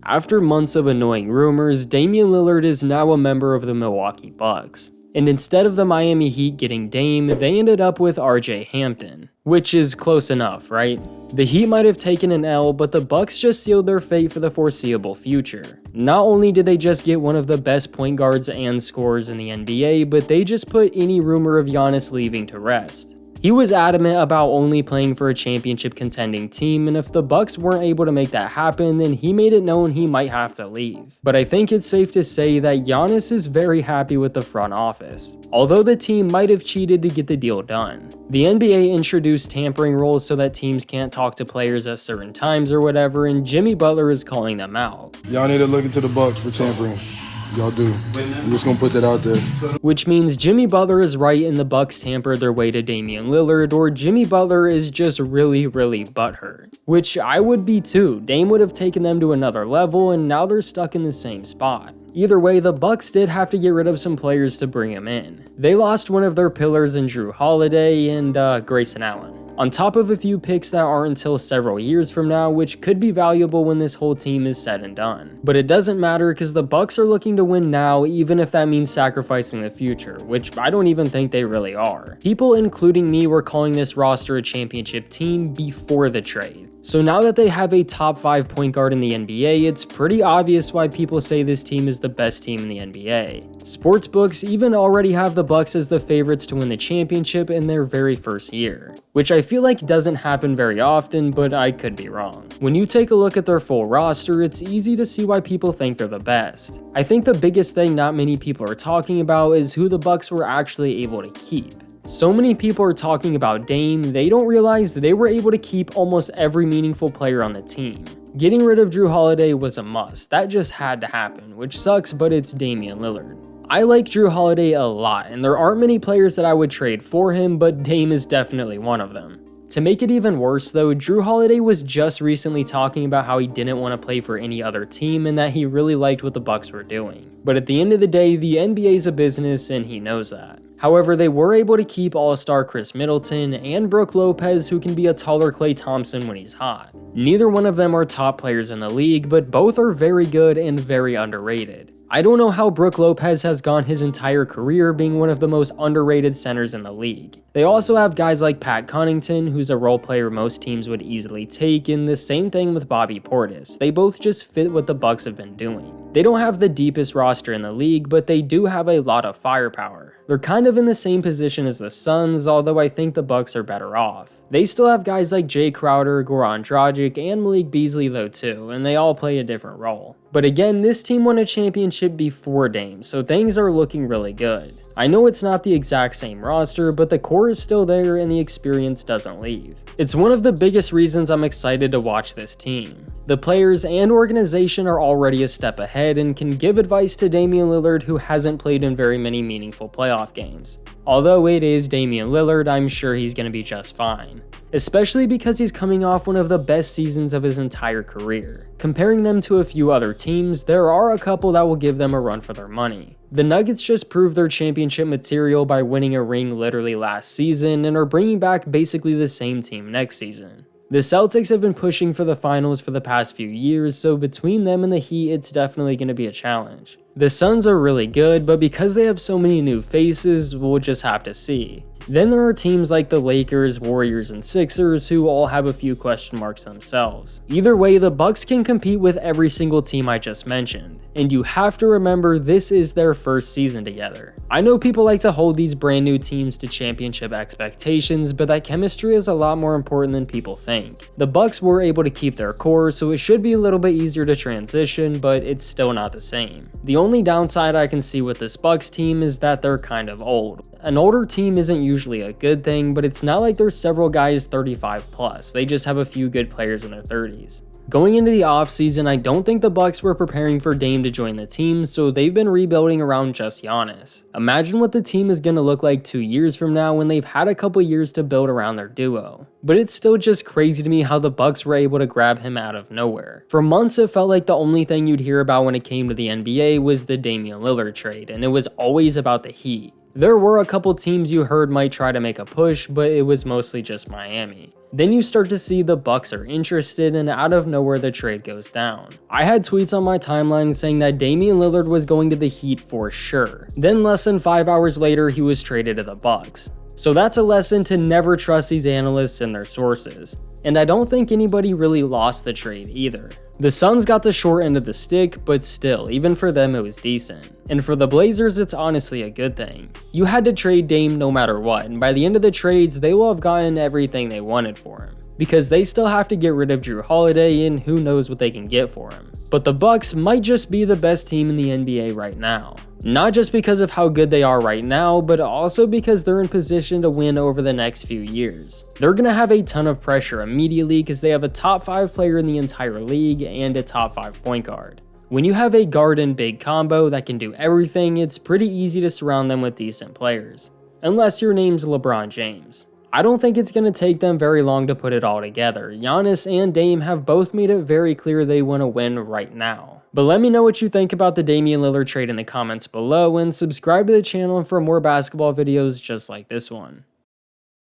After months of annoying rumors, Damian Lillard is now a member of the Milwaukee Bucks. And instead of the Miami Heat getting Dame, they ended up with RJ Hampton. Which is close enough, right? The Heat might have taken an L, but the Bucks just sealed their fate for the foreseeable future. Not only did they just get one of the best point guards and scorers in the NBA, but they just put any rumor of Giannis leaving to rest. He was adamant about only playing for a championship contending team, and if the Bucks weren't able to make that happen, then he made it known he might have to leave. But I think it's safe to say that Giannis is very happy with the front office, although the team might have cheated to get the deal done. The NBA introduced tampering rules so that teams can't talk to players at certain times or whatever, and Jimmy Butler is calling them out. Y'all need to look into the Bucks for tampering. Y'all do. I'm just gonna put that out there. Which means Jimmy Butler is right and the Bucks tampered their way to Damian Lillard, or Jimmy Butler is just really butthurt. Which I would be too. Dame would have taken them to another level and now they're stuck in the same spot. Either way, the Bucks did have to get rid of some players to bring him in. They lost one of their pillars in Jrue Holiday and Grayson Allen, on top of a few picks that aren't until several years from now, which could be valuable when this whole team is said and done. But it doesn't matter because the Bucks are looking to win now, even if that means sacrificing the future, which I don't even think they really are. People, including me, were calling this roster a championship team before the trade. So now that they have a top 5 point guard in the NBA, it's pretty obvious why people say this team is the best team in the NBA. Sportsbooks even already have the Bucks as the favorites to win the championship in their very first year, which I feel like doesn't happen very often, but I could be wrong. When you take a look at their full roster, it's easy to see why people think they're the best. I think the biggest thing not many people are talking about is who the Bucks were actually able to keep. So many people are talking about Dame, they don't realize they were able to keep almost every meaningful player on the team. Getting rid of Jrue Holiday was a must, that just had to happen, which sucks, but it's Damian Lillard. I like Jrue Holiday a lot, and there aren't many players that I would trade for him, but Dame is definitely one of them. To make it even worse though, Jrue Holiday was just recently talking about how he didn't want to play for any other team and that he really liked what the Bucks were doing. But at the end of the day, the NBA is a business and he knows that. However, they were able to keep All-Star Chris Middleton and Brook Lopez, who can be a taller Klay Thompson when he's hot. Neither one of them are top players in the league, but both are very good and very underrated. I don't know how Brook Lopez has gone his entire career being one of the most underrated centers in the league. They also have guys like Pat Connaughton, who's a role player most teams would easily take, and the same thing with Bobby Portis. They both just fit what the Bucks have been doing. They don't have the deepest roster in the league, but they do have a lot of firepower. They're kind of in the same position as the Suns, although I think the Bucks are better off. They still have guys like Jay Crowder, Goran Dragic, and Malik Beasley though too, and they all play a different role. But again, this team won a championship before Dame, so things are looking really good. I know it's not the exact same roster, but the core is still there and the experience doesn't leave. It's one of the biggest reasons I'm excited to watch this team. The players and organization are already a step ahead and can give advice to Damian Lillard, who hasn't played in very many meaningful playoff games. Although it is Damian Lillard, I'm sure he's going to be just fine. Especially because he's coming off one of the best seasons of his entire career. Comparing them to a few other teams, there are a couple that will give them a run for their money. The Nuggets just proved their championship material by winning a ring literally last season and are bringing back basically the same team next season. The Celtics have been pushing for the finals for the past few years, so between them and the Heat, it's definitely going to be a challenge. The Suns are really good, but because they have so many new faces, we'll just have to see. Then there are teams like the Lakers, Warriors, and Sixers who all have a few question marks themselves. Either way, the Bucks can compete with every single team I just mentioned. And you have to remember, this is their first season together. I know people like to hold these brand new teams to championship expectations, but that chemistry is a lot more important than people think. The Bucks were able to keep their core, so it should be a little bit easier to transition, but it's still not the same. The only downside I can see with this Bucks team is that they're kind of old. An older team isn't usually a good thing, but it's not like there's several guys 35 plus, they just have a few good players in their 30s. Going into the offseason, I don't think the Bucks were preparing for Dame to join the team, so they've been rebuilding around just Giannis. Imagine what the team is going to look like 2 years from now when they've had a couple years to build around their duo. But it's still just crazy to me how the Bucks were able to grab him out of nowhere. For months, it felt like the only thing you'd hear about when it came to the NBA was the Damian Lillard trade, and it was always about the Heat. There were a couple teams you heard might try to make a push, but it was mostly just Miami. Then you start to see the Bucks are interested, and out of nowhere the trade goes down. I had tweets on my timeline saying that Damian Lillard was going to the Heat for sure. Then less than 5 hours later, he was traded to the Bucks. So that's a lesson to never trust these analysts and their sources. And I don't think anybody really lost the trade either. The Suns got the short end of the stick, but still, even for them it was decent. And for the Blazers, it's honestly a good thing. You had to trade Dame no matter what, and by the end of the trades, they will have gotten everything they wanted for him. Because they still have to get rid of Drew Holiday, and who knows what they can get for him. But the Bucks might just be the best team in the NBA right now. Not just because of how good they are right now, but also because they're in position to win over the next few years. They're gonna have a ton of pressure immediately because they have a top 5 player in the entire league and a top 5 point guard. When you have a guard and big combo that can do everything, it's pretty easy to surround them with decent players. Unless your name's LeBron James. I don't think it's going to take them very long to put it all together. Giannis and Dame have both made it very clear they want to win right now. But let me know what you think about the Damian Lillard trade in the comments below, and subscribe to the channel for more basketball videos just like this one.